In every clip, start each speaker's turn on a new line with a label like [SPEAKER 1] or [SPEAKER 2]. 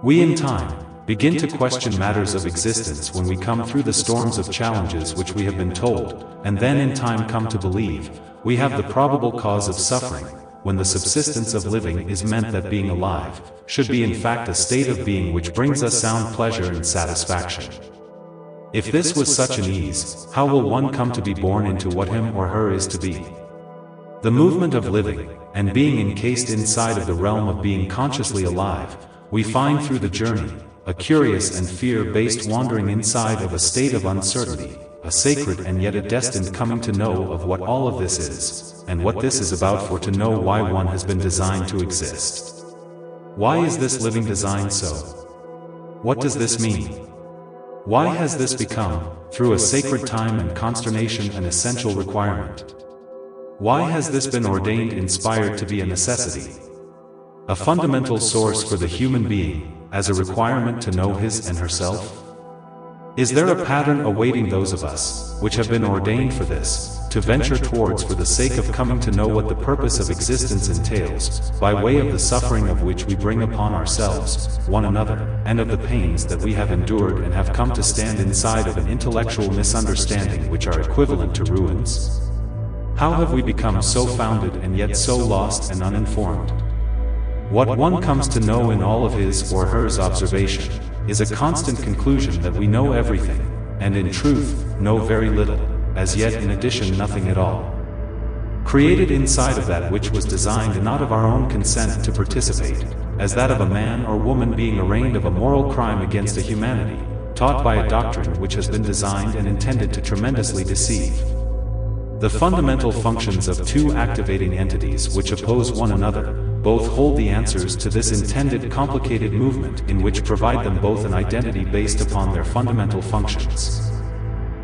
[SPEAKER 1] We in time begin to question matters of existence when we come through the storms of challenges which we have been told, and then in time come to believe we have the probable cause of suffering, when the subsistence of living is meant that being alive should be in fact a state of being which brings us sound pleasure and satisfaction. If this was such an ease, how will one come to be born into what him or her is to be? The movement of living, and being encased inside of the realm of being consciously alive, we find through the journey, a curious and fear-based wandering inside of a state of uncertainty, a sacred and yet a destined coming to know of what all of this is, and what this is about, for to know why one has been designed to exist. Why is this living designed so? What does this mean? Why has this become, through a sacred time and consternation, an essential requirement? Why has this been ordained, inspired to be a necessity? A fundamental source for the human being, as a requirement to know his and herself? Is there a pattern awaiting those of us, which have been ordained for this, to venture towards for the sake of coming to know what the purpose of existence entails, by way of the suffering of which we bring upon ourselves, one another, and of the pains that we have endured and have come to stand inside of an intellectual misunderstanding which are equivalent to ruins? How have we become so founded and yet so lost and uninformed? What one comes to know in all of his or hers observation is a constant conclusion that we know everything, and in truth, know very little, as yet in addition nothing at all. Created inside of that which was designed not of our own consent to participate, as that of a man or woman being arraigned of a moral crime against a humanity, taught by a doctrine which has been designed and intended to tremendously deceive. The fundamental functions of two activating entities which oppose one another, both hold the answers to this intended complicated movement, in which provide them both an identity based upon their fundamental functions.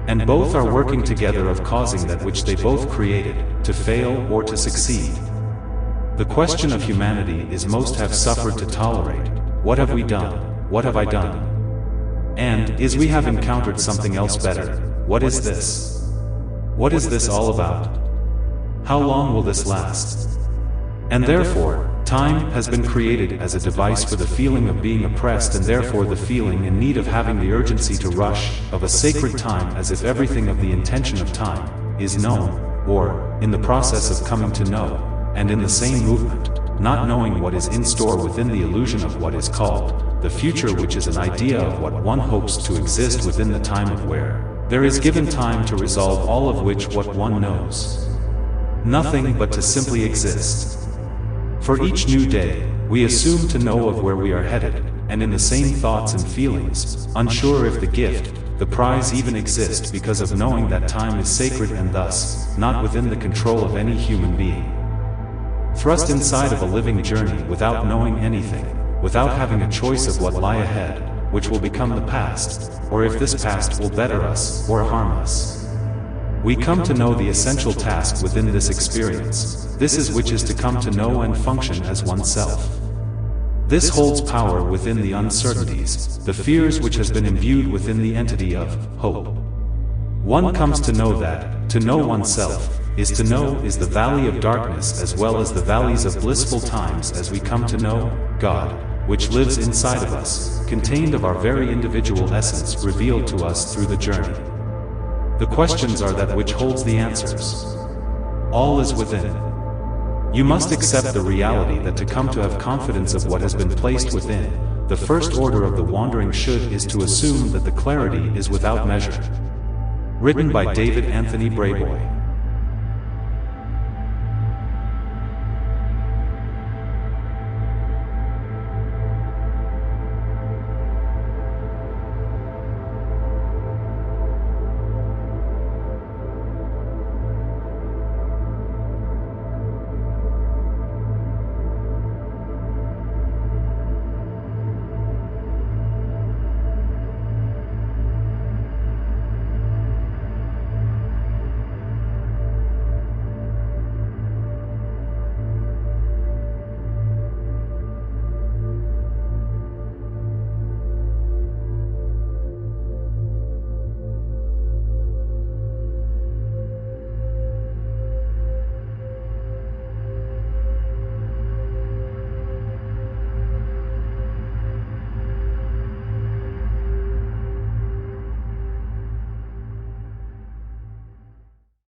[SPEAKER 1] And both are working together of causing that which they both created, to fail or to succeed. The question of humanity is most have suffered to tolerate, what have we done, what have I done? And, is we have encountered something else better, what is this? What is this all about? How long will this last? And therefore, time has been created as a device for the feeling of being oppressed, and therefore the feeling in need of having the urgency to rush, of a sacred time, as if everything of the intention of time is known, or in the process of coming to know, and in the same movement, not knowing what is in store within the illusion of what is called the future, which is an idea of what one hopes to exist within the time of where there is given time to resolve all of which what one knows. Nothing but to simply exist. For each new day, we assume to know of where we are headed, and in the same thoughts and feelings, unsure if the gift, the prize even exists, because of knowing that time is sacred and thus, not within the control of any human being. Thrust inside of a living journey without knowing anything, without having a choice of what lie ahead, which will become the past, or if this past will better us or harm us. We come to know the essential task within this experience, this is which is to come to know and function as oneself. This holds power within the uncertainties, the fears which has been imbued within the entity of hope. One comes to know that, to know oneself, is to know is the valley of darkness as well as the valleys of blissful times, as we come to know God, which lives inside of us, contained of our very individual essence, revealed to us through the journey. The questions are that which holds the answers. All is within. You must accept the reality that to come to have confidence of what has been placed within, the first order of the wandering should is to assume that the clarity is without measure. Written by David Anthony Brayboy.